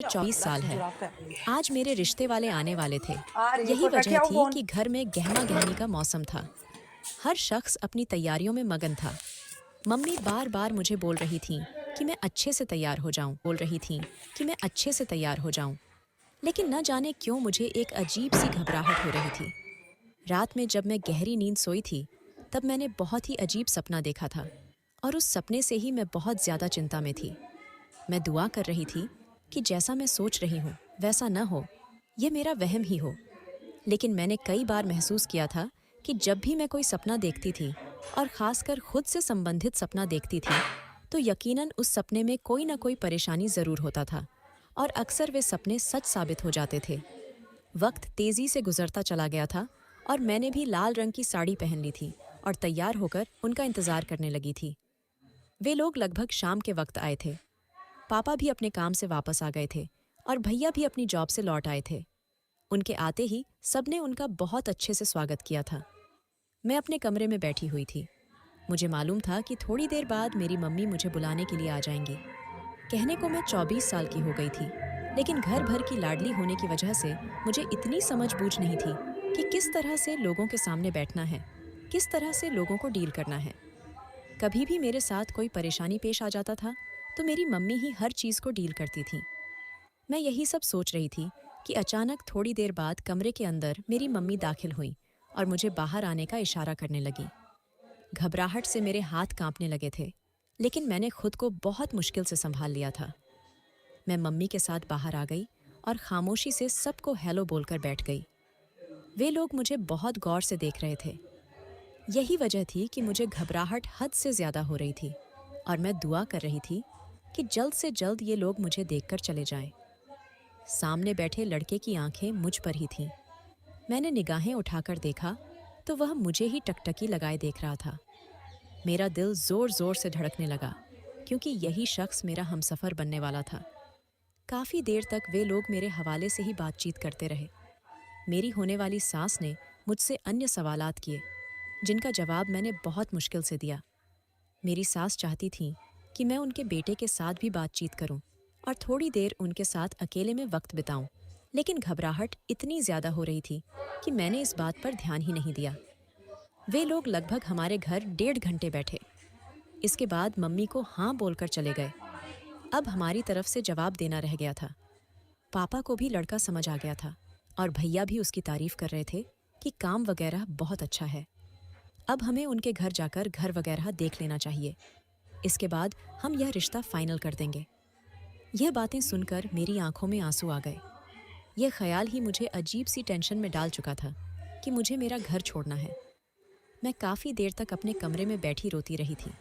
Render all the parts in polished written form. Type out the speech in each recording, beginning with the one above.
24 साल है। आज मेरे रिश्ते वाले आने वाले थे। यही वजह थी कि घर में गहमा गहमी का मौसम था। हर शख्स अपनी तैयारियों में मगन था। मम्मी बार बार मुझे बोल रही थी कि मैं अच्छे से तैयार हो जाऊं। लेकिन न जाने क्यों मुझे एक अजीब सी घबराहट हो रही थी। रात में जब मैं गहरी नींद सोई थी, तब मैंने बहुत ही अजीब सपना देखा था और उस सपने से ही मैं बहुत ज़्यादा चिंता में थी। मैं दुआ कर रही थी कि जैसा मैं सोच रही हूँ वैसा न हो, ये मेरा वहम ही हो। लेकिन मैंने कई बार महसूस किया था कि जब भी मैं कोई सपना देखती थी और ख़ासकर खुद से संबंधित सपना देखती थी, तो यकीनन उस सपने में कोई ना कोई परेशानी ज़रूर होता था और अक्सर वे सपने सच साबित हो जाते थे। वक्त तेज़ी से गुजरता चला गया था और मैंने भी लाल रंग की साड़ी पहन ली थी और तैयार होकर उनका इंतज़ार करने लगी थी। वे लोग लगभग शाम के वक्त आए थे। पापा भी अपने काम से वापस आ गए थे और भैया भी अपनी जॉब से लौट आए थे। उनके आते ही सबने उनका बहुत अच्छे से स्वागत किया था। मैं अपने कमरे में बैठी हुई थी। मुझे मालूम था कि थोड़ी देर बाद मेरी मम्मी मुझे बुलाने के लिए आ जाएंगी। कहने को मैं 24 साल की हो गई थी, लेकिन घर भर की लाडली होने की वजह से मुझे इतनी समझ बूझ नहीं थी कि किस तरह से लोगों के सामने बैठना है, किस तरह से लोगों को डील करना है। कभी भी मेरे साथ कोई परेशानी पेश आ जाता था तो मेरी मम्मी ही हर चीज़ को डील करती थी। मैं यही सब सोच रही थी कि अचानक थोड़ी देर बाद कमरे के अंदर मेरी मम्मी दाखिल हुई और मुझे बाहर आने का इशारा करने लगी। घबराहट से मेरे हाथ कांपने लगे थे, लेकिन मैंने खुद को बहुत मुश्किल से संभाल लिया था। मैं मम्मी के साथ बाहर आ गई और खामोशी से सबको हेलो बोलकर बैठ गई। वे लोग मुझे बहुत गौर से देख रहे थे। यही वजह थी कि मुझे घबराहट हद से ज़्यादा हो रही थी और मैं दुआ कर रही थी कि जल्द से जल्द ये लोग मुझे देखकर चले जाएं। सामने बैठे लड़के की आंखें मुझ पर ही थीं। मैंने निगाहें उठाकर देखा तो वह मुझे ही टकटकी लगाए देख रहा था। मेरा दिल ज़ोर ज़ोर से धड़कने लगा क्योंकि यही शख्स मेरा हमसफ़र बनने वाला था। काफ़ी देर तक वे लोग मेरे हवाले से ही बातचीत करते रहे। मेरी होने वाली सास ने मुझसे अन्य सवालात किए, जिनका जवाब मैंने बहुत मुश्किल से दिया। मेरी सास चाहती थी कि मैं उनके बेटे के साथ भी बातचीत करूं और थोड़ी देर उनके साथ अकेले में वक्त बिताऊं, लेकिन घबराहट इतनी ज़्यादा हो रही थी कि मैंने इस बात पर ध्यान ही नहीं दिया। वे लोग लगभग हमारे घर 1.5 घंटे बैठे। इसके बाद मम्मी को हाँ बोलकर चले गए। अब हमारी तरफ से जवाब देना रह गया था। पापा को भी लड़का समझ आ गया था और भैया भी उसकी तारीफ कर रहे थे कि काम वगैरह बहुत अच्छा है। अब हमें उनके घर जाकर घर वगैरह देख लेना चाहिए। इसके बाद हम यह रिश्ता फाइनल कर देंगे। यह बातें सुनकर मेरी आंखों में आंसू आ गए। यह ख्याल ही मुझे अजीब सी टेंशन में डाल चुका था कि मुझे मेरा घर छोड़ना है। मैं काफ़ी देर तक अपने कमरे में बैठी रोती रही थी,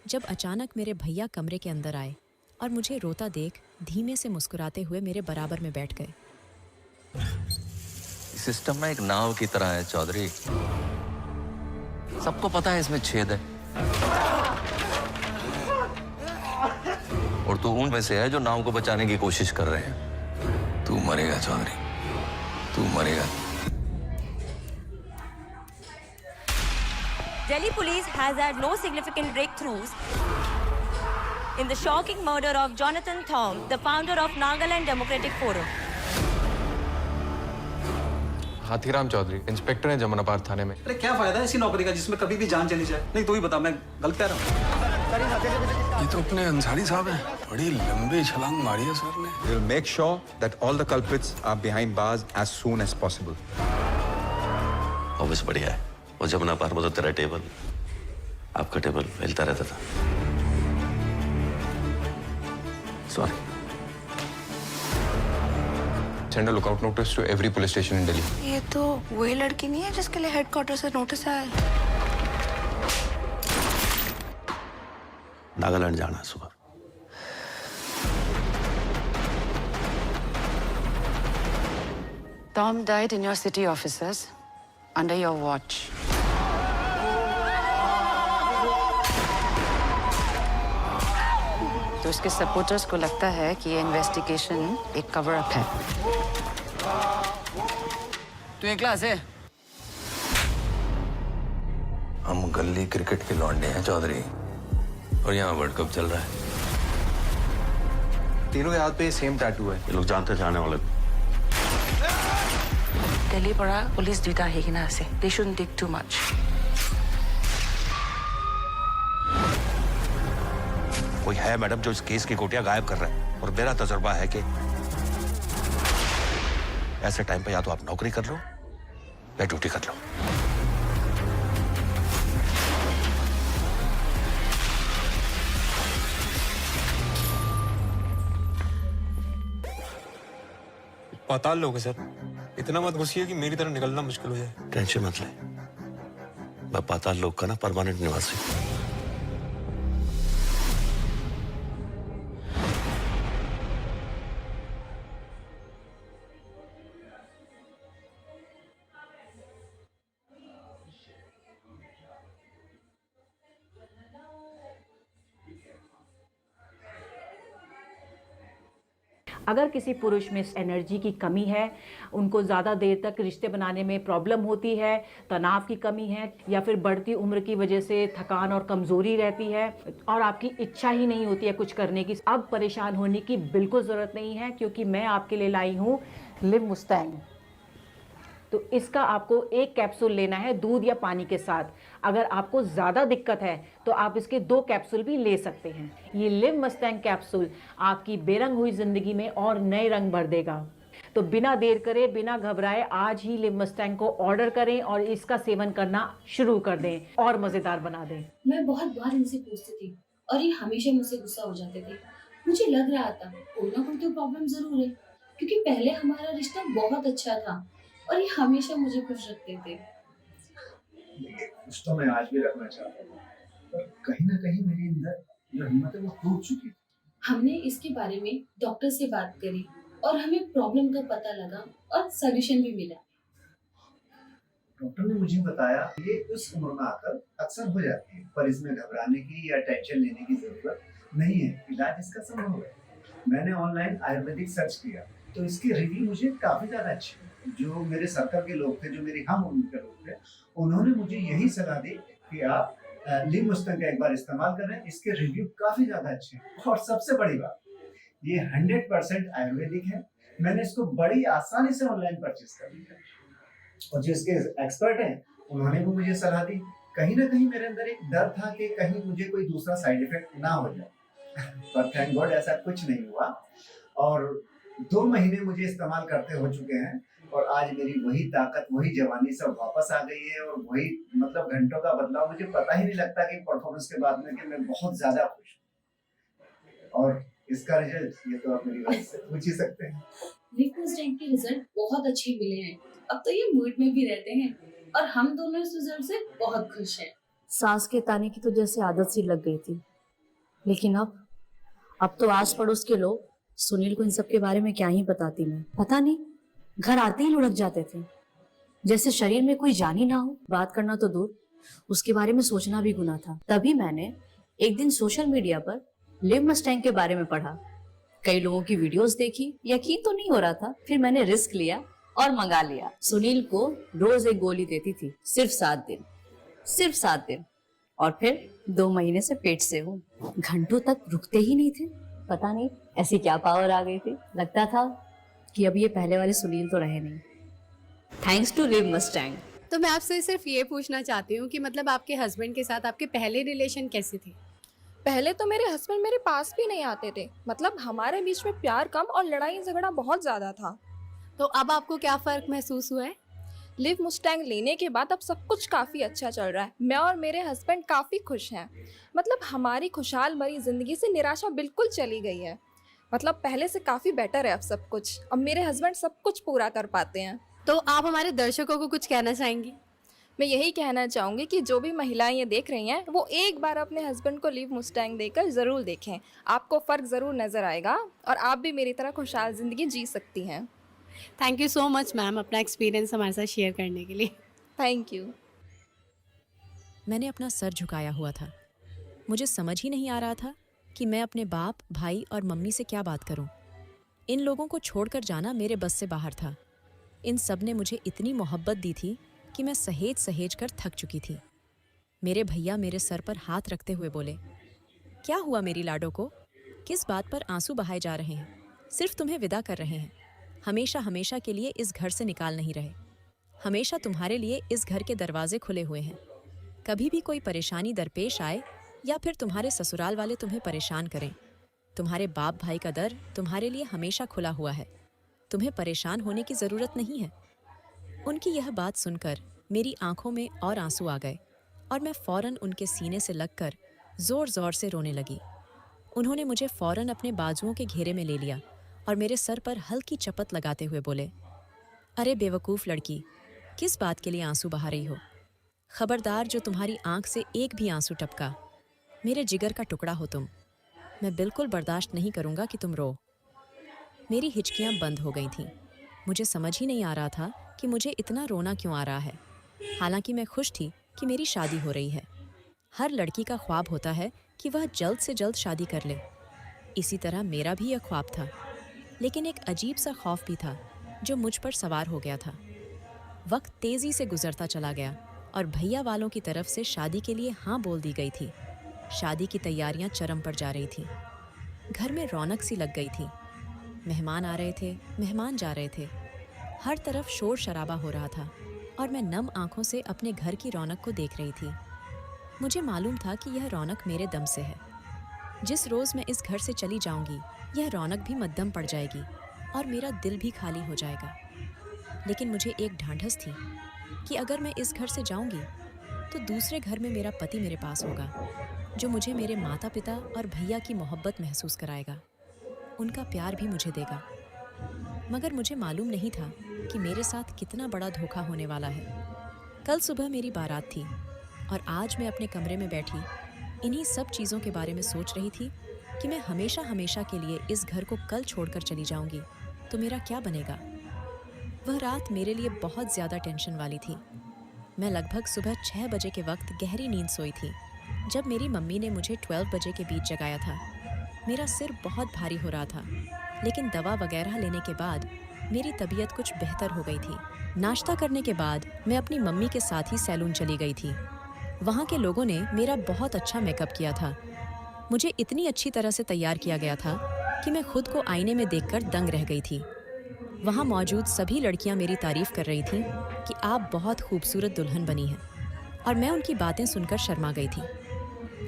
जब अचानक मेरे भैया कमरे के अंदर आए और मुझे रोता देख धीमे से मुस्कुराते हुए मेरे बराबर में बैठ गए। सिस्टम ना एक नाव की तरह है चौधरी। सबको पता है इसमें छेद है, और तू उनमें से है जो नाव को बचाने की कोशिश कर रहे हैं। तू मरेगा चौधरी, तू मरेगा। Delhi police has had no significant breakthroughs in the shocking murder of Jonathan Thong, the founder of Nagaland Democratic Forum. Hathiram Chaudhary inspector हैं जमुनाबाद थाने में। अरे क्या फायदा है ऐसी नौकरी का जिसमें कभी भी जान चली जाए? नहीं तू ही बता, मैं गलत कह रहा हूँ? ये तो अपने अंसारी साहब हैं। बड़ी लंबी छलांग मारी है सर ने। We'll make sure that all the culprits are behind bars as soon as possible. Office बढ़िया है। वो जमुना पार में तो तेरा टेबल, आपका टेबल हिलता रहता था। Sorry. Send a lookout notice to every police station in Delhi. ये तो वही लड़की नहीं है जिसके लिए हेडक्वार्टर से नोटिस आया है? नागालैंड जाना सुबह। Tom died in your city offices under your watch. तो उसके सपोर्टर्स को लगता है कि ये इन्वेस्टिगेशन एक कवर अप है। तू एक क्लास है? हम गली क्रिकेट के लौंडे हैं चौधरी, और यहाँ वर्ल्ड कप चल रहा है। तीनों के हाथ पे सेम टैटू है। ये लोग जानते जाने वाले। दिल्ली पड़ा पुलिस दुटा है कि ना से they shouldn't take too much. कोई है मैडम जो इस केस की गोटियां गायब कर रहा है, और मेरा तजुर्बा है कि ऐसे टाइम पे या तो आप नौकरी कर लो या ड्यूटी कर लो। पाताल लोग हैं सर, इतना मत घुसिए कि मेरी तरह निकलना मुश्किल हो जाए। टेंशन मत ले, मैं पाताल लोक का ना परमानेंट निवासी। अगर किसी पुरुष में एनर्जी की कमी है, उनको ज़्यादा देर तक रिश्ते बनाने में प्रॉब्लम होती है, तनाव की कमी है, या फिर बढ़ती उम्र की वजह से थकान और कमज़ोरी रहती है और आपकी इच्छा ही नहीं होती है कुछ करने की, अब परेशान होने की बिल्कुल ज़रूरत नहीं है, क्योंकि मैं आपके लिए लाई हूँ लिव मुस्टैंग। तो इसका आपको एक कैप्सूल लेना है दूध या पानी के साथ। अगर आपको ज़्यादा दिक्कत है तो आप इसके 2 कैप्सूल भी ले सकते हैं। ये लिव मस्टैंग कैप्सूल आपकी बेरंग हुई ज़िंदगी में और नए रंग भर देगा। तो बिना देर करे, बिना घबराए आज ही लिव मस्टैंग को ऑर्डर करें और इसका सेवन करना शुरू कर दें और मज़ेदार बना दें। मैं बहुत बार इनसे पूछती थी और ये हमेशा मुझसे गुस्सा हो जाते थे। मुझे लग रहा था कोई ना कोई तो प्रॉब्लम ज़रूर है, क्योंकि पहले हमारा रिश्ता बहुत अच्छा था और ये हमेशा मुझे खुश रखते थे। कुछ तो मैं आज भी रखना चाहता हूँ, पर कहीं ना कहीं मेरे अंदर जो हिम्मत है वो टूट चुकी थी। हमने इसके बारे में डॉक्टर से बात करी और हमें प्रॉब्लम का पता लगा और सॉल्यूशन भी मिला। डॉक्टर ने मुझे बताया ये उस उम्र में आकर अक्सर हो जाती है, पर इसमें घबराने की या टेंशन लेने की जरूरत नहीं है। इलाज इसका संभव है। मैंने ऑनलाइन आयुर्वेदिक सर्च किया तो इसके रिव्यू मुझे काफी ज्यादा अच्छे लगे। जो मेरे सर्कल के लोग थे, जो मेरी हम उम्र के लोग थे, उन्होंने मुझे यही सलाह दी कि आप लिव मुस्टैंग का एक बार इस्तेमाल करें। इसके रिव्यू काफी ज्यादा अच्छे हैं और सबसे बड़ी बात, ये 100% आयुर्वेदिक है। मैंने इसको बड़ी आसानी से ऑनलाइन परचेज कर लिया और जो इसके एक्सपर्ट हैं उन्होंने भी मुझे सलाह दी। कहीं ना कहीं मेरे अंदर एक डर था कि कहीं मुझे कोई दूसरा साइड इफेक्ट ना हो जाए, पर थैंक गॉड ऐसा कुछ नहीं हुआ और 2 महीने मुझे इस्तेमाल करते हो चुके हैं और आज मेरी वही ताकत, वही जवानी सब वापस आ गई है और वही मतलब घंटों का बदलाव। मुझे पता ही नहीं लगता कि परफॉर्मेंस के बाद में कि मैं बहुत ज्यादा खुश हूँ और इसका रिजल्ट ये तो आप मेरी बात से पूछ ही सकते हैं। लिव मुस्टैंग के रिजल्ट बहुत अच्छे मिले हैं। अब तो ये मूड में भी रहते हैं और हम दोनों इस रिजल्ट से बहुत खुश हैं। सांस के ताने की तो जैसे आदत सी लग गई थी, लेकिन अब तो आस पड़ोस के लोग सुनील को इन सब के बारे में क्या ही बताती। मैं पता नहीं, घर आते ही लुढ़क जाते थे, जैसे शरीर में कोई जान ही ना हो। बात करना तो दूर, उसके बारे में सोचना भी गुनाह था। तभी मैंने एक दिन सोशल मीडिया पर लिव मस्टैंग के बारे में पढ़ा, कई लोगों की वीडियोस देखी, यकीन तो नहीं हो रहा था। फिर मैंने रिस्क लिया और मंगा लिया। सुनील को रोज एक गोली देती थी, सिर्फ 7 दिन, सिर्फ 7 दिन, और फिर 2 महीने से पेट से हूँ। घंटों तक रुकते ही नहीं थे। पता नहीं ऐसी क्या पावर आ गई थी, लगता था कि अब ये पहले वाले सुनील तो रहे नहीं। Thanks to live Mustang. तो मैं आपसे सिर्फ ये पूछना चाहती हूँ कि मतलब आपके हस्बैंड के साथ आपके पहले रिलेशन कैसे थे? पहले तो मेरे हस्बैंड मेरे पास भी नहीं आते थे, मतलब हमारे बीच में प्यार कम और लड़ाई झगड़ा बहुत ज़्यादा था। तो अब आपको क्या फ़र्क महसूस हुआ है? लिव मुस्टैंग लेने के बाद अब सब कुछ काफ़ी अच्छा चल रहा है। मैं और मेरे हस्बैंड काफ़ी खुश हैं। मतलब हमारी खुशहाल भरी ज़िंदगी से निराशा बिल्कुल चली गई है। मतलब पहले से काफ़ी बेटर है अब सब कुछ। अब मेरे हस्बैंड सब कुछ पूरा कर पाते हैं। तो आप हमारे दर्शकों को कुछ कहना चाहेंगी? मैं यही कहना चाहूँगी कि जो भी महिलाएं ये देख रही हैं वो एक बार अपने हस्बैंड को लिव मुस्टैंग देकर ज़रूर देखें। आपको फ़र्क ज़रूर नज़र आएगा और आप भी मेरी तरह खुशहाल ज़िंदगी जी सकती हैं। Thank you so much ma'am, अपना एक्सपीरियंस हमारे साथ शेयर करने के लिए। Thank you. मैंने अपना सर झुकाया हुआ था। मुझे समझ ही नहीं आ रहा था कि मैं अपने बाप, भाई और मम्मी से क्या बात करूं। इन लोगों को छोड़कर जाना मेरे बस से बाहर था। इन सब ने मुझे इतनी मोहब्बत दी थी कि मैं सहेज सहेज कर थक चुकी थी। मेरे भैया मेरे सर पर हाथ रखते हुए बोले, क्या हुआ मेरी लाडो को, किस बात पर आंसू बहाए जा रहे हैं? सिर्फ तुम्हें विदा कर रहे हैं। हमेशा हमेशा के लिए इस घर से निकाल नहीं रहे। हमेशा तुम्हारे लिए इस घर के दरवाजे खुले हुए हैं। कभी भी कोई परेशानी दरपेश आए या फिर तुम्हारे ससुराल वाले तुम्हें परेशान करें, तुम्हारे बाप भाई का दर तुम्हारे लिए हमेशा खुला हुआ है। तुम्हें परेशान होने की ज़रूरत नहीं है। उनकी यह बात सुनकर मेरी आंखों में और आंसू आ गए और मैं फ़ौरन उनके सीने से लगकर ज़ोर-ज़ोर से रोने लगी। उन्होंने मुझे फ़ौरन अपने बाजुओं के घेरे में ले लिया और मेरे सर पर हल्की चपत लगाते हुए बोले, अरे बेवकूफ़ लड़की, किस बात के लिए आंसू बहा रही हो? खबरदार, जो तुम्हारी आंख से एक भी आंसू टपका, मेरे जिगर का टुकड़ा हो तुम। मैं बिल्कुल बर्दाश्त नहीं करूँगा कि तुम रो। मेरी हिचकियाँ बंद हो गई थीं। मुझे समझ ही नहीं आ रहा था कि मुझे इतना रोना क्यों आ रहा है। हालांकि मैं खुश थी कि मेरी शादी हो रही है। हर लड़की का ख्वाब होता है कि वह जल्द से जल्द शादी कर ले। इसी तरह मेरा भी यह ख्वाब था, लेकिन एक अजीब सा खौफ भी था जो मुझ पर सवार हो गया था। वक्त तेज़ी से गुजरता चला गया और भैया वालों की तरफ से शादी के लिए हाँ बोल दी गई थी। शादी की तैयारियां चरम पर जा रही थीं। घर में रौनक सी लग गई थी। मेहमान आ रहे थे, मेहमान जा रहे थे। हर तरफ शोर शराबा हो रहा था और मैं नम आंखों से अपने घर की रौनक को देख रही थी। मुझे मालूम था कि यह रौनक मेरे दम से है। जिस रोज़ मैं इस घर से चली जाऊंगी, यह रौनक भी मद्दम पड़ जाएगी और मेरा दिल भी खाली हो जाएगा। लेकिन मुझे एक ढांढस थी कि अगर मैं इस घर से जाऊंगी तो दूसरे घर में मेरा पति मेरे पास होगा, जो मुझे मेरे माता पिता और भैया की मोहब्बत महसूस कराएगा। उनका प्यार भी मुझे देगा। मगर मुझे मालूम नहीं था कि मेरे साथ कितना बड़ा धोखा होने वाला है। कल सुबह मेरी बारात थी और आज मैं अपने कमरे में बैठी इन्हीं सब चीज़ों के बारे में सोच रही थी कि मैं हमेशा हमेशा के लिए इस घर को कल छोड़कर चली जाऊंगी तो मेरा क्या बनेगा। वह रात मेरे लिए बहुत ज़्यादा टेंशन वाली थी। मैं लगभग सुबह 6 बजे के वक्त गहरी नींद सोई थी जब मेरी मम्मी ने मुझे 12 बजे के बीच जगाया था। मेरा सिर बहुत भारी हो रहा था, लेकिन दवा वगैरह लेने के बाद मेरी तबीयत कुछ बेहतर हो गई थी। नाश्ता करने के बाद मैं अपनी मम्मी के साथ ही सैलून चली गई थी। वहाँ के लोगों ने मेरा बहुत अच्छा मेकअप किया था। मुझे इतनी अच्छी तरह से तैयार किया गया था कि मैं खुद को आईने में देखकर दंग रह गई थी। वहाँ मौजूद सभी लड़कियाँ मेरी तारीफ़ कर रही थीं कि आप बहुत खूबसूरत दुल्हन बनी हैं, और मैं उनकी बातें सुनकर शर्मा गई थी।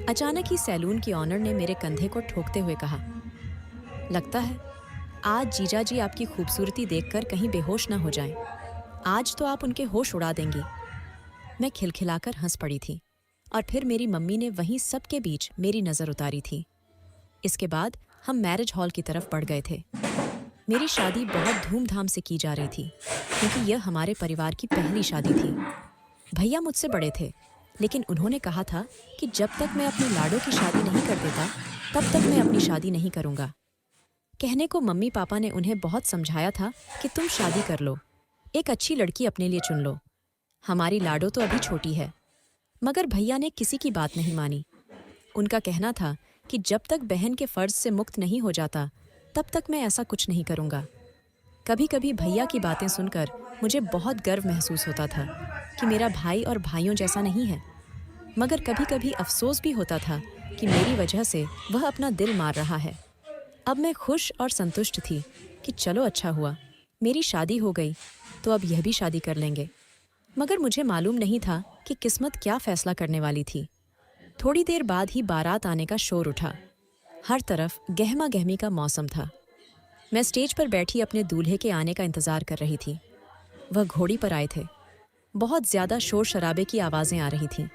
अचानक ही सैलून की ऑनर ने मेरे कंधे को ठोकते हुए कहा, लगता है आज जीजा जी आपकी खूबसूरती देखकर कहीं बेहोश ना हो जाएं। आज तो आप उनके होश उड़ा देंगी। मैं खिलखिलाकर हंस पड़ी थी और फिर मेरी मम्मी ने वहीं सबके बीच मेरी नज़र उतारी थी। इसके बाद हम मैरिज हॉल की तरफ बढ़ गए थे। मेरी शादी बहुत धूमधाम से की जा रही थी क्योंकि यह हमारे परिवार की पहली शादी थी। भैया मुझसे बड़े थे, लेकिन उन्होंने कहा था कि जब तक मैं अपने लाडो की शादी नहीं कर देता तब तक मैं अपनी शादी नहीं करूँगा। कहने को मम्मी पापा ने उन्हें बहुत समझाया था कि तुम शादी कर लो, एक अच्छी लड़की अपने लिए चुन लो। हमारी लाडो तो अभी छोटी है। मगर भैया ने किसी की बात नहीं मानी। उनका कहना था कि जब तक बहन के फ़र्ज से मुक्त नहीं हो जाता तब तक मैं ऐसा कुछ नहीं करूँगा। कभी कभी भैया की बातें सुनकर मुझे बहुत गर्व महसूस होता था कि मेरा भाई और भाइयों जैसा नहीं है, मगर कभी कभी अफसोस भी होता था कि मेरी वजह से वह अपना दिल मार रहा है। अब मैं खुश और संतुष्ट थी कि चलो अच्छा हुआ, मेरी शादी हो गई तो अब यह भी शादी कर लेंगे। मगर मुझे मालूम नहीं था कि किस्मत क्या फ़ैसला करने वाली थी। थोड़ी देर बाद ही बारात आने का शोर उठा। हर तरफ गहमा गहमी का मौसम था। मैं स्टेज पर बैठी अपने दूल्हे के आने का इंतज़ार कर रही थी। वह घोड़ी पर आए थे। बहुत ज़्यादा शोर शराबे की आवाज़ें आ रही थीं।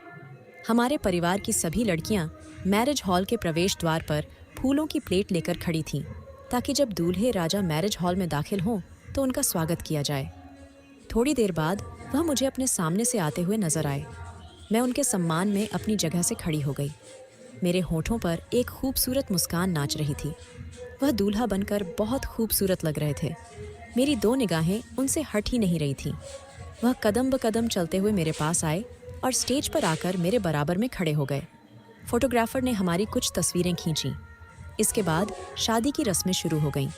हमारे परिवार की सभी लड़कियां मैरिज हॉल के प्रवेश द्वार पर फूलों की प्लेट लेकर खड़ी थीं ताकि जब दूल्हे राजा मैरिज हॉल में दाखिल हों तो उनका स्वागत किया जाए। थोड़ी देर बाद वह मुझे अपने सामने से आते हुए नजर आए। मैं उनके सम्मान में अपनी जगह से खड़ी हो गई। मेरे होठों पर एक खूबसूरत मुस्कान नाच रही थी। वह दूल्हा बनकर बहुत खूबसूरत लग रहे थे। मेरी 2 निगाहें उनसे हट ही नहीं रही थीं। वह कदम ब कदम चलते हुए मेरे पास आए और स्टेज पर आकर मेरे बराबर में खड़े हो गए। फोटोग्राफर ने हमारी कुछ तस्वीरें खींची। इसके बाद शादी की रस्में शुरू हो गईं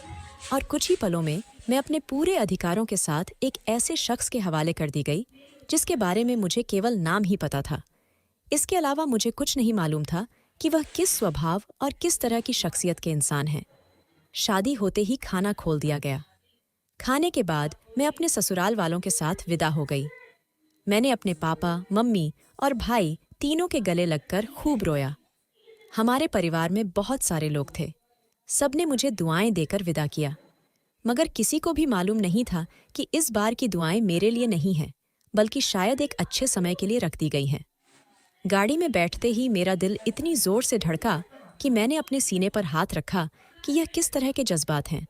और कुछ ही पलों में मैं अपने पूरे अधिकारों के साथ एक ऐसे शख्स के हवाले कर दी गई जिसके बारे में मुझे केवल नाम ही पता था। इसके अलावा मुझे कुछ नहीं मालूम था कि वह किस स्वभाव और किस तरह की शख्सियत के इंसान हैं। शादी होते ही खाना खोल दिया गया। खाने के बाद मैं अपने ससुराल वालों के साथ विदा हो गई। मैंने अपने पापा, मम्मी और भाई तीनों के गले लगकर खूब रोया। हमारे परिवार में बहुत सारे लोग थे। सबने मुझे दुआएं देकर विदा किया, मगर किसी को भी मालूम नहीं था कि इस बार की दुआएं मेरे लिए नहीं हैं, बल्कि शायद एक अच्छे समय के लिए रख दी गई हैं। गाड़ी में बैठते ही मेरा दिल इतनी जोर से धड़का कि मैंने अपने सीने पर हाथ रखा कि यह किस तरह के जज्बात हैं।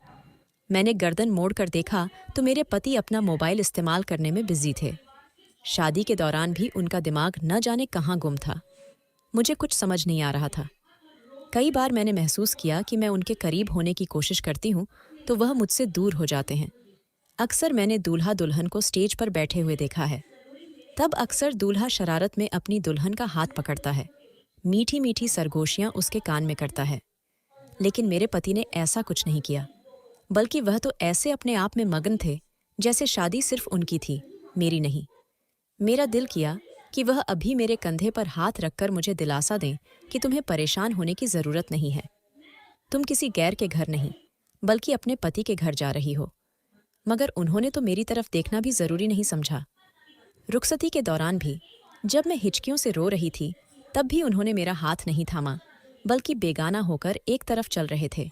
मैंने गर्दन मोड़कर देखा तो मेरे पति अपना मोबाइल इस्तेमाल करने में बिजी थे। शादी के दौरान भी उनका दिमाग न जाने कहाँ गुम था। मुझे कुछ समझ नहीं आ रहा था। कई बार मैंने महसूस किया कि मैं उनके करीब होने की कोशिश करती हूँ तो वह मुझसे दूर हो जाते हैं। अक्सर मैंने दूल्हा दुल्हन को स्टेज पर बैठे हुए देखा है। तब अक्सर दूल्हा शरारत में अपनी दुल्हन का हाथ पकड़ता है, मीठी मीठी सरगोशियां उसके कान में करता है। लेकिन मेरे पति ने ऐसा कुछ नहीं किया, बल्कि वह तो ऐसे अपने आप में मगन थे जैसे शादी सिर्फ उनकी थी, मेरी नहीं। मेरा दिल किया कि वह अभी मेरे कंधे पर हाथ रखकर मुझे दिलासा दें कि तुम्हें परेशान होने की ज़रूरत नहीं है। तुम किसी गैर के घर नहीं, बल्कि अपने पति के घर जा रही हो। मगर उन्होंने तो मेरी तरफ देखना भी ज़रूरी नहीं समझा। रुखसती के दौरान भी जब मैं हिचकियों से रो रही थी, तब भी उन्होंने मेरा हाथ नहीं थामा, बल्कि बेगाना होकर एक तरफ चल रहे थे।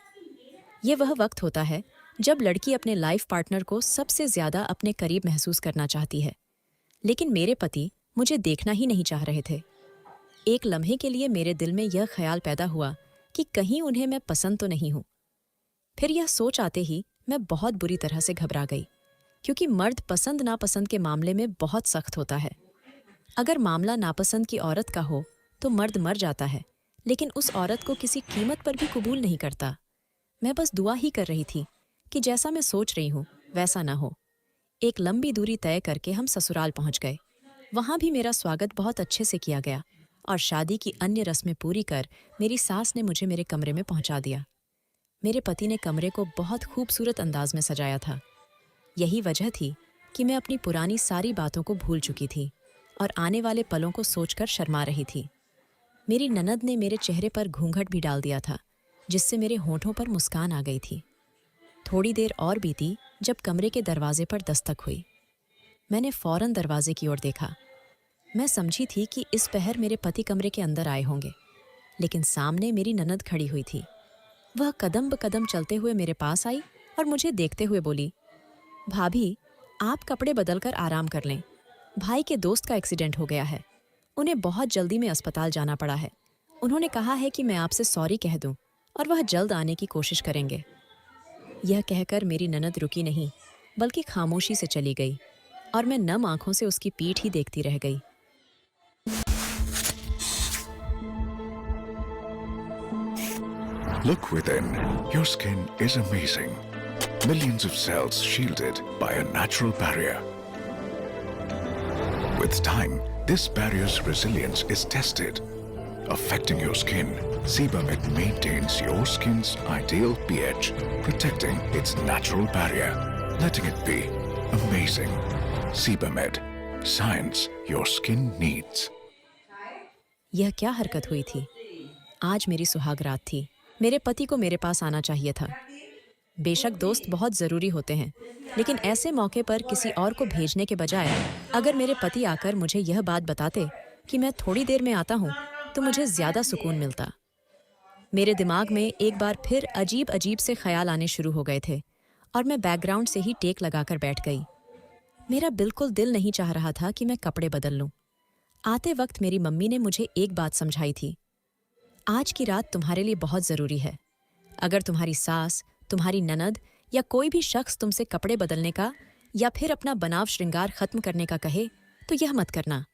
ये वह वक्त होता है जब लड़की अपने लाइफ पार्टनर को सबसे ज़्यादा अपने करीब महसूस करना चाहती है, लेकिन मेरे पति मुझे देखना ही नहीं चाह रहे थे। एक लम्हे के लिए मेरे दिल में यह ख्याल पैदा हुआ कि कहीं उन्हें मैं पसंद तो नहीं हूँ। फिर यह सोच आते ही मैं बहुत बुरी तरह से घबरा गई, क्योंकि मर्द पसंद नापसंद के मामले में बहुत सख्त होता है। अगर मामला नापसंद की औरत का हो तो मर्द मर जाता है, लेकिन उस औरत को किसी कीमत पर भी कबूल नहीं करता। मैं बस दुआ ही कर रही थी कि जैसा मैं सोच रही हूँ वैसा ना हो। एक लंबी दूरी तय करके हम ससुराल पहुँच गए। वहाँ भी मेरा स्वागत बहुत अच्छे से किया गया और शादी की अन्य रस्में पूरी कर मेरी सास ने मुझे मेरे कमरे में पहुँचा दिया। मेरे पति ने कमरे को बहुत खूबसूरत अंदाज में सजाया था। यही वजह थी कि मैं अपनी पुरानी सारी बातों को भूल चुकी थी और आने वाले पलों को सोचकर शर्मा रही थी। मेरी ननद ने मेरे चेहरे पर घूंघट भी डाल दिया था, जिससे मेरे होठों पर मुस्कान आ गई थी। थोड़ी देर और बीती जब कमरे के दरवाजे पर दस्तक हुई। मैंने फौरन दरवाजे की ओर देखा। मैं समझी थी कि इस पहर मेरे पति कमरे के अंदर आए होंगे, लेकिन सामने मेरी ननद खड़ी हुई थी। वह कदम ब कदम चलते हुए मेरे पास आई और मुझे देखते हुए बोली, भाभी, आप कपड़े बदलकर आराम कर लें। भाई के दोस्त का एक्सीडेंट हो गया है। उन्हें बहुत जल्दी में अस्पताल जाना पड़ा है। उन्होंने कहा है कि मैं आपसे सॉरी कह दूं और वह जल्द आने की कोशिश करेंगे। यह कहकर मेरी ननद रुकी नहीं, बल्कि खामोशी से चली गई और मैं नम आंखों से उसकी पीठ ही देखती रह गई। Look within. Your skin is amazing. Millions of cells shielded by a natural barrier. With time, this barrier's resilience is tested, affecting your skin. Sebamed maintains your skin's ideal pH, protecting its natural barrier, letting it be amazing. Sebamed, science your skin needs. यह क्या हरकत हुई थी? आज मेरी सुहाग रात थी। मेरे पति को मेरे पास आना चाहिए था। बेशक दोस्त बहुत ज़रूरी होते हैं, लेकिन ऐसे मौके पर किसी और को भेजने के बजाय अगर मेरे पति आकर मुझे यह बात बताते कि मैं थोड़ी देर में आता हूँ, तो मुझे ज़्यादा सुकून मिलता। मेरे दिमाग में एक बार फिर अजीब अजीब से ख्याल आने शुरू हो गए थे और मैं बैकग्राउंड से ही टेक लगाकर बैठ गई। मेरा बिल्कुल दिल नहीं चाह रहा था कि मैं कपड़े बदल लूँ। आते वक्त मेरी मम्मी ने मुझे एक बात समझाई थी, आज की रात तुम्हारे लिए बहुत ज़रूरी है। अगर तुम्हारी सास, तुम्हारी ननद या कोई भी शख्स तुमसे कपड़े बदलने का या फिर अपना बनाव श्रृंगार खत्म करने का कहे, तो यह मत करना।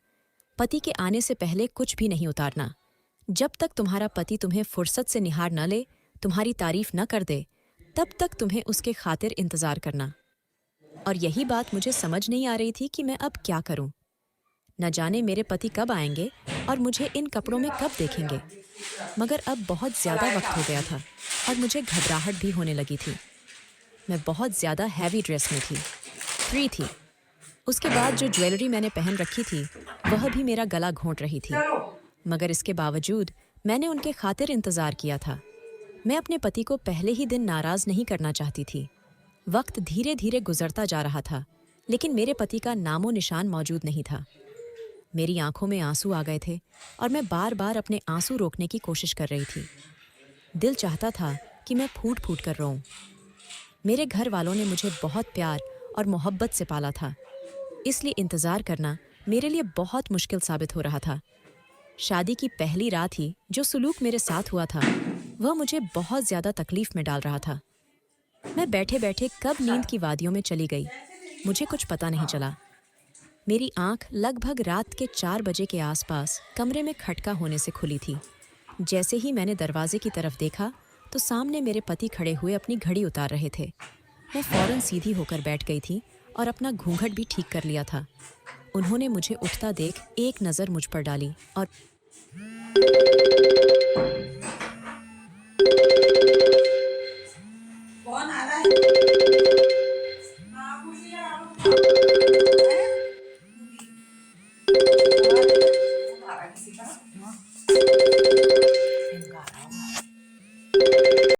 पति के आने से पहले कुछ भी नहीं उतारना। जब तक तुम्हारा पति तुम्हें फुर्सत से निहार न ले, तुम्हारी तारीफ न कर दे, तब तक तुम्हें उसके खातिर इंतज़ार करना। और यही बात मुझे समझ नहीं आ रही थी कि मैं अब क्या करूं। न जाने मेरे पति कब आएंगे और मुझे इन कपड़ों में कब देखेंगे। मगर अब बहुत ज़्यादा वक्त हो गया था और मुझे घबराहट भी होने लगी थी। मैं बहुत ज़्यादा हैवी ड्रेस में थी, फ्री थी। उसके बाद जो ज्वेलरी मैंने पहन रखी थी वह भी मेरा गला घोंट रही थी। मगर इसके बावजूद मैंने उनके खातिर इंतज़ार किया था। मैं अपने पति को पहले ही दिन नाराज़ नहीं करना चाहती थी। वक्त धीरे धीरे गुजरता जा रहा था, लेकिन मेरे पति का नामो निशान मौजूद नहीं था। मेरी आंखों में आंसू आ गए थे और मैं बार बार अपने आंसू रोकने की कोशिश कर रही थी। दिल चाहता था कि मैं फूट फूट कर रोऊं। मेरे घर वालों ने मुझे बहुत प्यार और मोहब्बत से पाला था, इसलिए इंतज़ार करना मेरे लिए बहुत मुश्किल साबित हो रहा था। शादी की पहली रात ही जो सलूक मेरे साथ हुआ था वह मुझे बहुत ज़्यादा तकलीफ में डाल रहा था। मैं बैठे बैठे कब नींद की वादियों में चली गई, मुझे कुछ पता नहीं चला। मेरी आंख लगभग रात के 4 बजे के आसपास कमरे में खटका होने से खुली थी। जैसे ही मैंने दरवाजे की तरफ देखा तो सामने मेरे पति खड़े हुए अपनी घड़ी उतार रहे थे। मैं फौरन सीधी होकर बैठ गई थी और अपना घूंघट भी ठीक कर लिया था। उन्होंने मुझे उठता देख एक नज़र मुझ पर डाली और कौन आ रहा है?